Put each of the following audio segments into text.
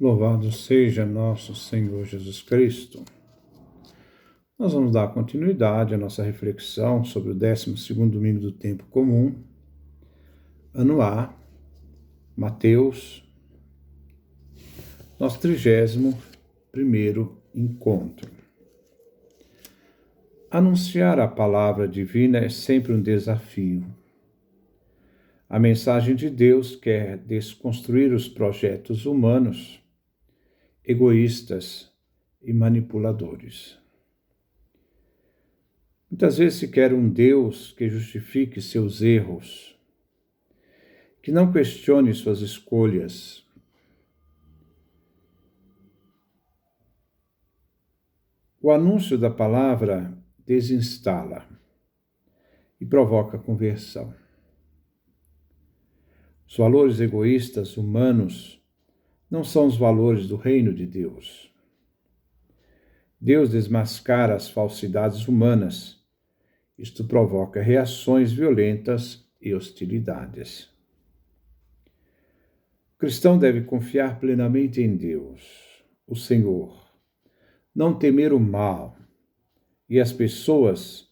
Louvado seja nosso Senhor Jesus Cristo. Nós vamos dar continuidade à nossa reflexão sobre o 12º domingo do tempo comum, ano A, Mateus, nosso 31º encontro. Anunciar a palavra divina é sempre um desafio. A mensagem de Deus quer desconstruir os projetos humanos, egoístas e manipuladores. Muitas vezes se quer um Deus que justifique seus erros, que não questione suas escolhas. O anúncio da palavra desinstala e provoca conversão. Os valores egoístas humanos não são os valores do reino de Deus. Deus desmascara as falsidades humanas. Isto provoca reações violentas e hostilidades. O cristão deve confiar plenamente em Deus, o Senhor, não temer o mal e as pessoas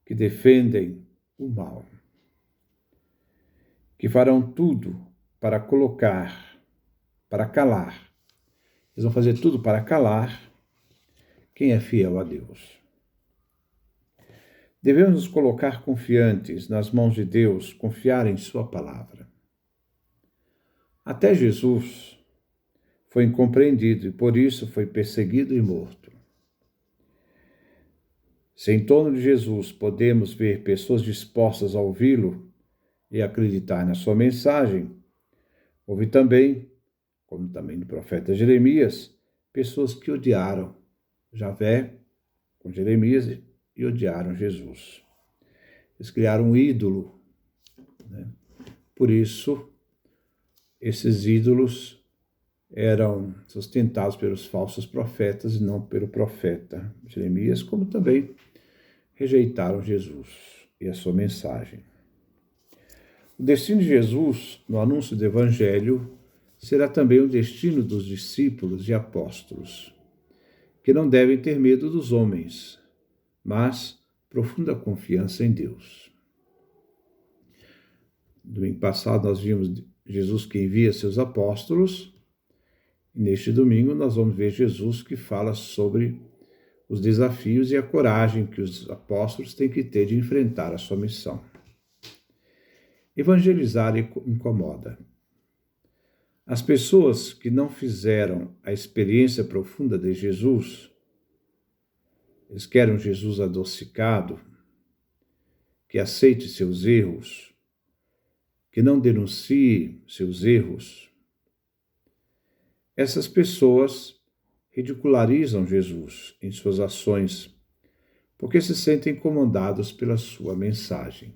que defendem o mal, que farão tudo para calar. Eles vão fazer tudo para calar quem é fiel a Deus. Devemos nos colocar confiantes nas mãos de Deus, confiar em sua palavra. Até Jesus foi incompreendido e por isso foi perseguido e morto. Se em torno de Jesus podemos ver pessoas dispostas a ouvi-lo e acreditar na sua mensagem, houve também, como também no profeta Jeremias, pessoas que odiaram Javé com Jeremias e odiaram Jesus. Eles criaram um ídolo, né? Por isso, esses ídolos eram sustentados pelos falsos profetas e não pelo profeta Jeremias, como também rejeitaram Jesus e a sua mensagem. O destino de Jesus, no anúncio do Evangelho, será também o destino dos discípulos e apóstolos, que não devem ter medo dos homens, mas profunda confiança em Deus. Domingo passado nós vimos Jesus que envia seus apóstolos, e neste domingo nós vamos ver Jesus que fala sobre os desafios e a coragem que os apóstolos têm que ter de enfrentar a sua missão. Evangelizar incomoda. As pessoas que não fizeram a experiência profunda de Jesus, eles querem um Jesus adocicado, que aceite seus erros, que não denuncie seus erros. Essas pessoas ridicularizam Jesus em suas ações, porque se sentem incomodados pela sua mensagem.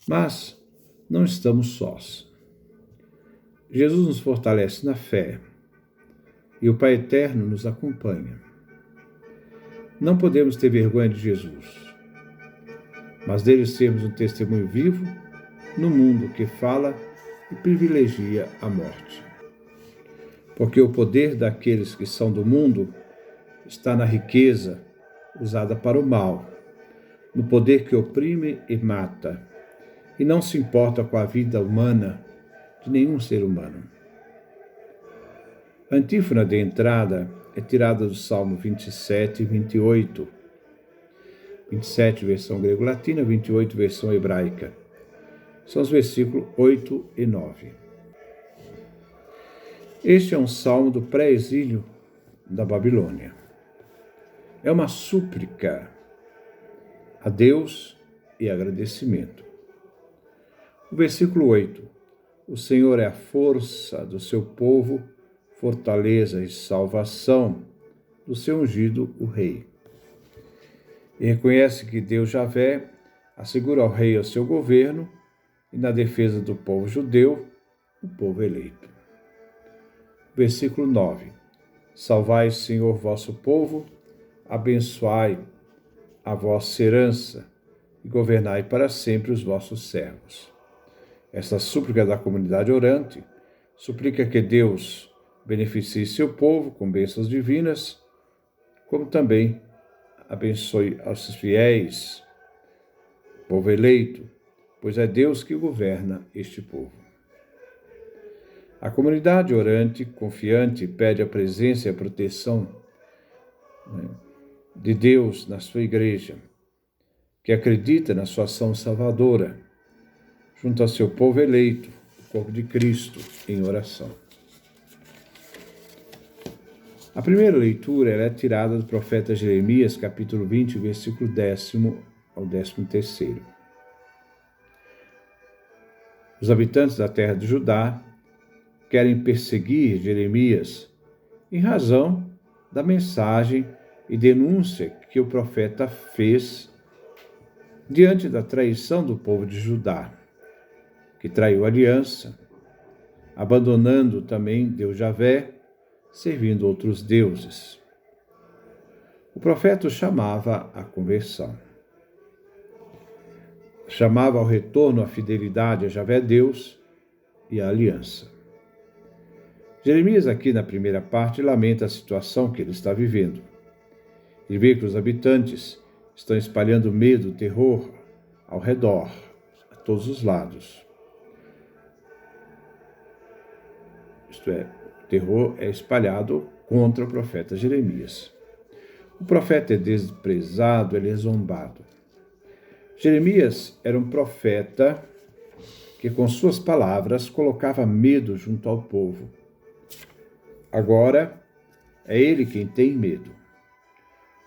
Mas não estamos sós. Jesus nos fortalece na fé e o Pai Eterno nos acompanha. Não podemos ter vergonha de Jesus, mas dele sermos um testemunho vivo no mundo que fala e privilegia a morte. Porque o poder daqueles que são do mundo está na riqueza usada para o mal, no poder que oprime e mata, e não se importa com a vida humana de nenhum ser humano. A antífona de entrada é tirada do Salmo 27 e 28. 27, versão grego-latina, 28, versão hebraica. São os versículos 8 e 9. Este é um salmo do pré-exílio da Babilônia. É uma súplica a Deus e agradecimento. O versículo 8. O Senhor é a força do seu povo, fortaleza e salvação do seu ungido, o rei. E reconhece que Deus Javé assegura ao rei o seu governo e na defesa do povo judeu, o povo eleito. Versículo 9. Salvai, Senhor, vosso povo, abençoai a vossa herança e governai para sempre os vossos servos. Esta súplica da comunidade orante suplica que Deus beneficie seu povo com bênçãos divinas, como também abençoe aos fiéis, povo eleito, pois é Deus que governa este povo. A comunidade orante, confiante, pede a presença e a proteção de Deus na sua igreja, que acredita na sua ação salvadora, junto ao seu povo eleito, o corpo de Cristo, em oração. A primeira leitura é tirada do profeta Jeremias, capítulo 20, versículo 10º ao 13º. Os habitantes da terra de Judá querem perseguir Jeremias em razão da mensagem e denúncia que o profeta fez diante da traição do povo de Judá, que traiu a aliança, abandonando também Deus Javé, servindo outros deuses. O profeta chamava à conversão. Chamava ao retorno à fidelidade a Javé Deus e à aliança. Jeremias, aqui na primeira parte, lamenta a situação que ele está vivendo. Ele vê que os habitantes estão espalhando medo, terror ao redor, a todos os lados. Isto é, o terror é espalhado contra o profeta Jeremias. O profeta é desprezado, ele é zombado. Jeremias era um profeta que, com suas palavras, colocava medo junto ao povo. Agora, é ele quem tem medo.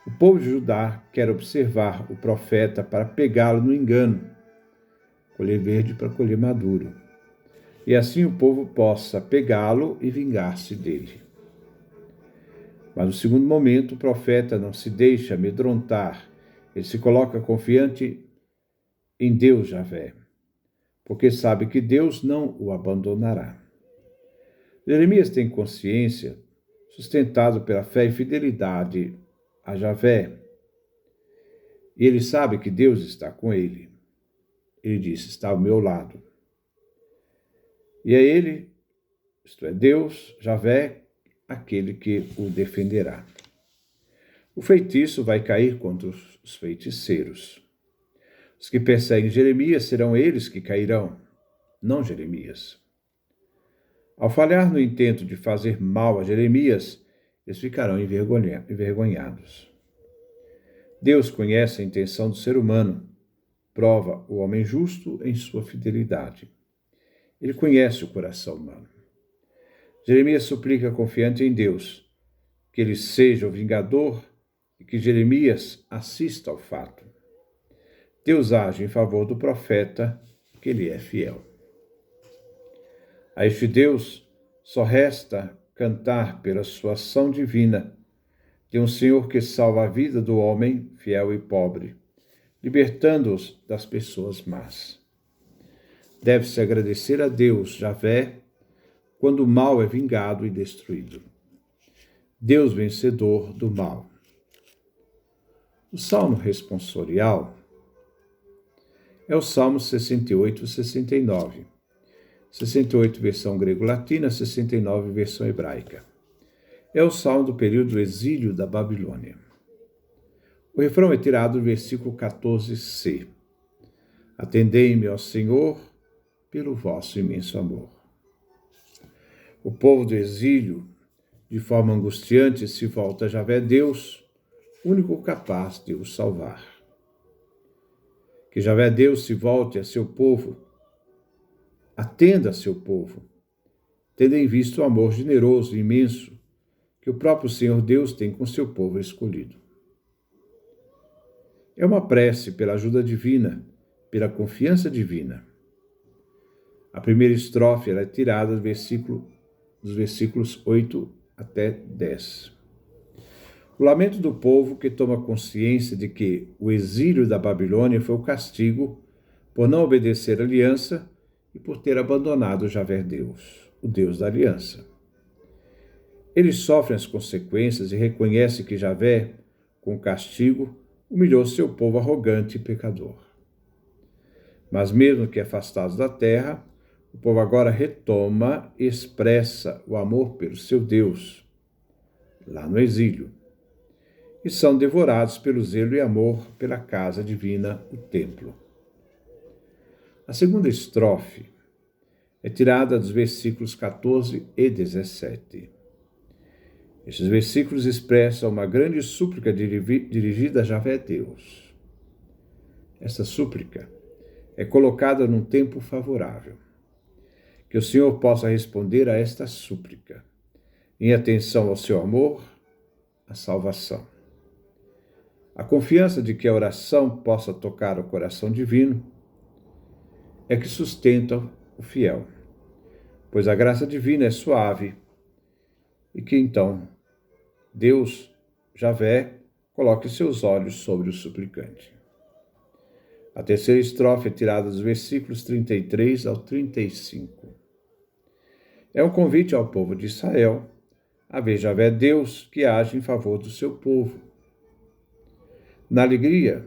O povo de Judá quer observar o profeta para pegá-lo no engano, colher verde para colher maduro, e assim o povo possa pegá-lo e vingar-se dele. Mas no segundo momento, o profeta não se deixa amedrontar, ele se coloca confiante em Deus Javé, porque sabe que Deus não o abandonará. Jeremias tem consciência, sustentado pela fé e fidelidade a Javé, e ele sabe que Deus está com ele. Ele diz: está ao meu lado. E é ele, isto é, Deus, Javé, aquele que o defenderá. O feitiço vai cair contra os feiticeiros. Os que perseguem Jeremias serão eles que cairão, não Jeremias. Ao falhar no intento de fazer mal a Jeremias, eles ficarão envergonhados. Deus conhece a intenção do ser humano, prova o homem justo em sua fidelidade. Ele conhece o coração humano. Jeremias suplica confiante em Deus, que ele seja o vingador e que Jeremias assista ao fato. Deus age em favor do profeta, que ele é fiel. A este Deus só resta cantar pela sua ação divina de um Senhor que salva a vida do homem fiel e pobre, libertando-os das pessoas más. Deve-se agradecer a Deus, Javé, quando o mal é vingado e destruído. Deus vencedor do mal. O salmo responsorial é o Salmo 68 e 69. 68 versão grego-latina, 69 versão hebraica. É o salmo do período do exílio da Babilônia. O refrão é tirado do versículo 14c. Atendei-me, ó Senhor, pelo vosso imenso amor. O povo do exílio, de forma angustiante, se volta a Javé Deus, único capaz de os salvar. Que Javé Deus se volte a seu povo, atenda a seu povo, tendo em vista o amor generoso e imenso que o próprio Senhor Deus tem com seu povo escolhido. É uma prece pela ajuda divina, pela confiança divina. A primeira estrofe é tirada dos versículos 8 até 10. O lamento do povo que toma consciência de que o exílio da Babilônia foi o castigo por não obedecer à aliança e por ter abandonado Javé Deus, o Deus da aliança. Eles sofrem as consequências e reconhecem que Javé, com o castigo, humilhou seu povo arrogante e pecador. Mas mesmo que afastados da terra, o povo agora retoma e expressa o amor pelo seu Deus, lá no exílio, e são devorados pelo zelo e amor pela casa divina, o templo. A segunda estrofe é tirada dos versículos 14 e 17. Estes versículos expressam uma grande súplica dirigida a Javé Deus. Essa súplica é colocada num tempo favorável. Que o Senhor possa responder a esta súplica, em atenção ao seu amor, à salvação. A confiança de que a oração possa tocar o coração divino é que sustenta o fiel, pois a graça divina é suave e que então Deus, Javé, coloque seus olhos sobre o suplicante. A terceira estrofe é tirada dos versículos 33 ao 35. É um convite ao povo de Israel a ver Javé Deus que age em favor do seu povo. Na alegria,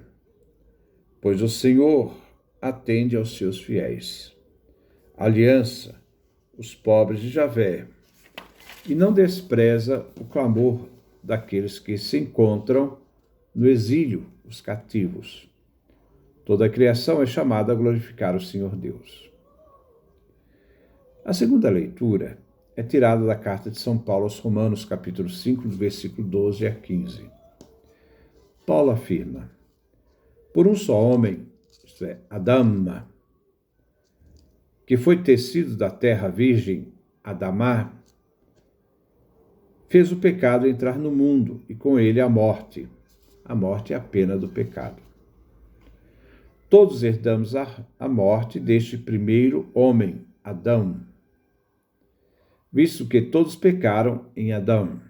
pois o Senhor atende aos seus fiéis. Aliança, os pobres de Javé, e não despreza o clamor daqueles que se encontram no exílio, os cativos. Toda a criação é chamada a glorificar o Senhor Deus. A segunda leitura é tirada da carta de São Paulo aos Romanos, capítulo 5, do versículo 12 a 15. Paulo afirma: por um só homem, isto é, Adão, que foi tecido da terra virgem, Adamá, fez o pecado entrar no mundo e com ele a morte. A morte é a pena do pecado. Todos herdamos a morte deste primeiro homem, Adão, visto que todos pecaram em Adão.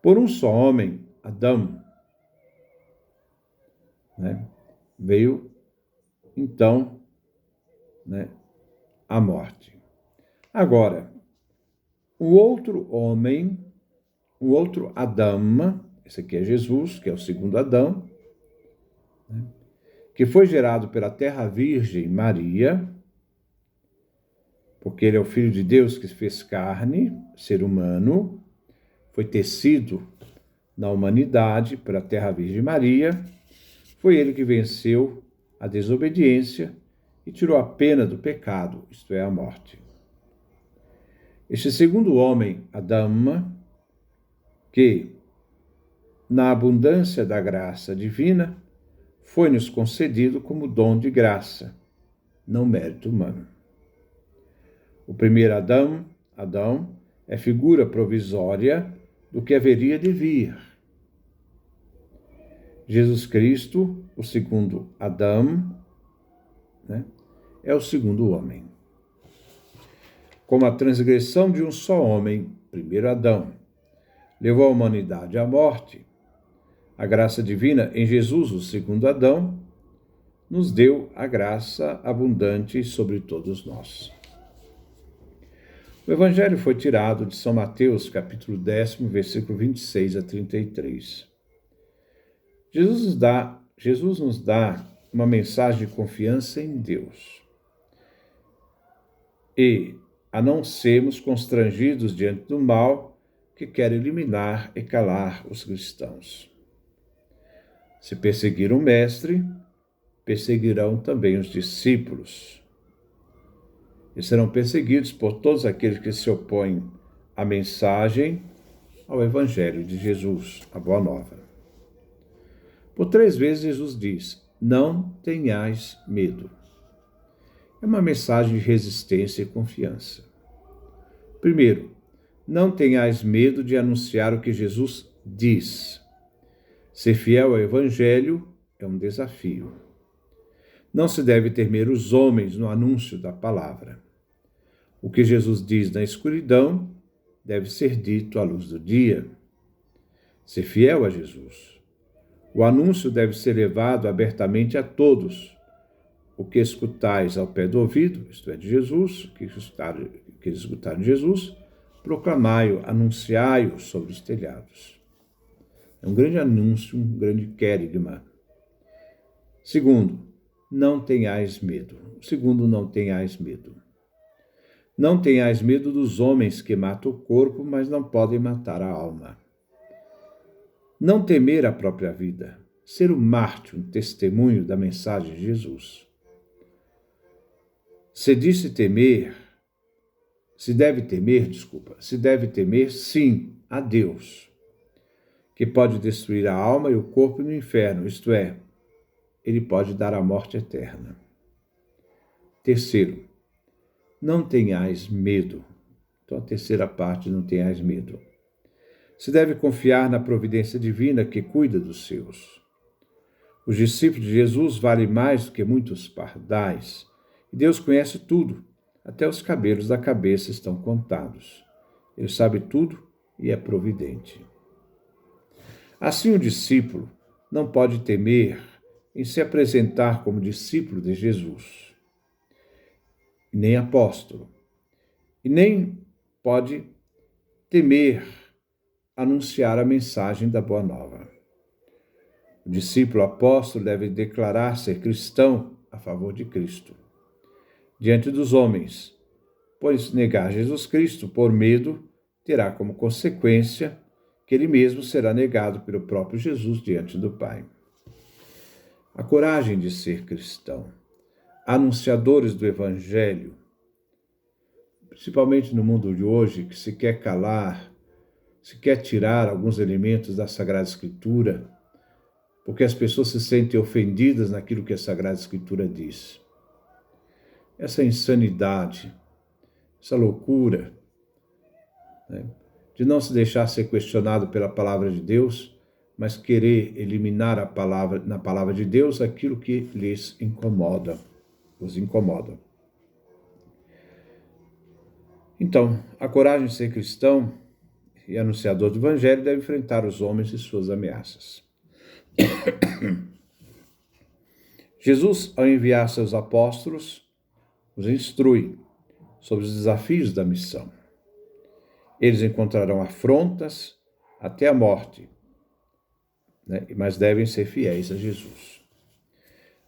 Por um só homem, Adão, veio então a morte. Agora, o outro homem, o outro Adão, esse aqui é Jesus, que é o segundo Adão, que foi gerado pela terra virgem Maria, porque ele é o Filho de Deus que se fez carne, ser humano, foi tecido na humanidade pela terra virgem Maria, foi ele que venceu a desobediência e tirou a pena do pecado, isto é, a morte. Este segundo homem, Adão, que, na abundância da graça divina, foi-nos concedido como dom de graça, não mérito humano. O primeiro Adão, é figura provisória do que haveria de vir. Jesus Cristo, o segundo Adão, é o segundo homem. Como a transgressão de um só homem, primeiro Adão, levou a humanidade à morte, a graça divina em Jesus, o segundo Adão, nos deu a graça abundante sobre todos nós. O Evangelho foi tirado de São Mateus, capítulo 10, versículo 26 a 33. Jesus nos dá uma mensagem de confiança em Deus e a não sermos constrangidos diante do mal que quer eliminar e calar os cristãos. Se perseguiram o Mestre, perseguirão também os discípulos. E serão perseguidos por todos aqueles que se opõem à mensagem, ao Evangelho de Jesus, a Boa Nova. Por 3 vezes Jesus diz: não tenhais medo. É uma mensagem de resistência e confiança. Primeiro, não tenhais medo de anunciar o que Jesus diz. Ser fiel ao Evangelho é um desafio. Não se deve temer os homens no anúncio da palavra. O que Jesus diz na escuridão deve ser dito à luz do dia. Ser fiel a Jesus. O anúncio deve ser levado abertamente a todos. O que escutais ao pé do ouvido, isto é, de Jesus, que escutaram Jesus, proclamai-o, anunciai-o sobre os telhados. É um grande anúncio, um grande querigma. Segundo, não tenhais medo. O segundo, não tenhais medo. Não tenhais medo dos homens que matam o corpo, mas não podem matar a alma. Não temer a própria vida. Ser um mártir, um testemunho da mensagem de Jesus. Se deve temer, sim, a Deus, que pode destruir a alma e o corpo no inferno, isto é, ele pode dar a morte eterna. Terceiro, não tenhais medo. Então, a terceira parte, não tenhais medo. Se deve confiar na providência divina que cuida dos seus. Os discípulos de Jesus valem mais do que muitos pardais. E Deus conhece tudo, até os cabelos da cabeça estão contados. Ele sabe tudo e é providente. Assim, o discípulo não pode temer em se apresentar como discípulo de Jesus, nem apóstolo, e nem pode temer anunciar a mensagem da Boa Nova. O discípulo apóstolo deve declarar ser cristão a favor de Cristo, diante dos homens, pois negar Jesus Cristo por medo terá como consequência que ele mesmo será negado pelo próprio Jesus diante do Pai. A coragem de ser cristão, anunciadores do Evangelho, principalmente no mundo de hoje, que se quer calar, se quer tirar alguns elementos da Sagrada Escritura, porque as pessoas se sentem ofendidas naquilo que a Sagrada Escritura diz. Essa insanidade, essa loucura, né, de não se deixar ser questionado pela palavra de Deus, mas querer eliminar na palavra de Deus aquilo que lhes incomoda, os incomoda. Então, a coragem de ser cristão e anunciador do Evangelho deve enfrentar os homens e suas ameaças. Jesus, ao enviar seus apóstolos, os instrui sobre os desafios da missão. Eles encontrarão afrontas até a morte, né? Mas devem ser fiéis a Jesus.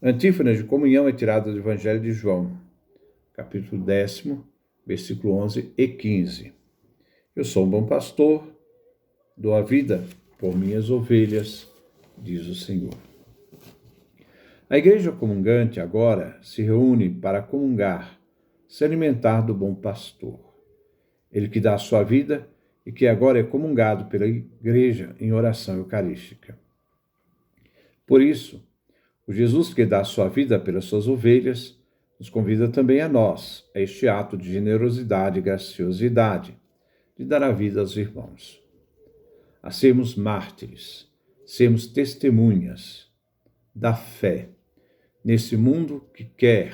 A antífona de comunhão é tirada do Evangelho de João, capítulo 10, versículo 11 e 15. Eu sou um bom pastor, dou a vida por minhas ovelhas, diz o Senhor. A igreja comungante agora se reúne para comungar, se alimentar do bom pastor. Ele que dá a sua vida e que agora é comungado pela igreja em oração eucarística. Por isso, o Jesus que dá a sua vida pelas suas ovelhas nos convida também a nós, a este ato de generosidade e graciosidade, de dar a vida aos irmãos. A sermos mártires, sermos testemunhas da fé, nesse mundo que quer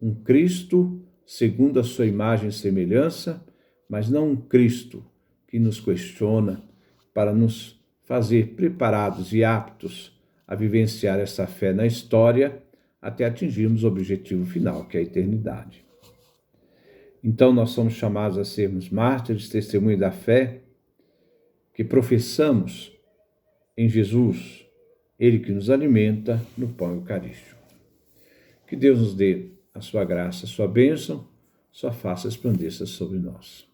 um Cristo segundo a sua imagem e semelhança, mas não um Cristo que nos questiona para nos fazer preparados e aptos a vivenciar essa fé na história até atingirmos o objetivo final, que é a eternidade. Então, nós somos chamados a sermos mártires, testemunhos da fé, que professamos em Jesus, Ele que nos alimenta no pão eucarístico. Que Deus nos dê a sua graça, a sua bênção, sua face resplandeça sobre nós.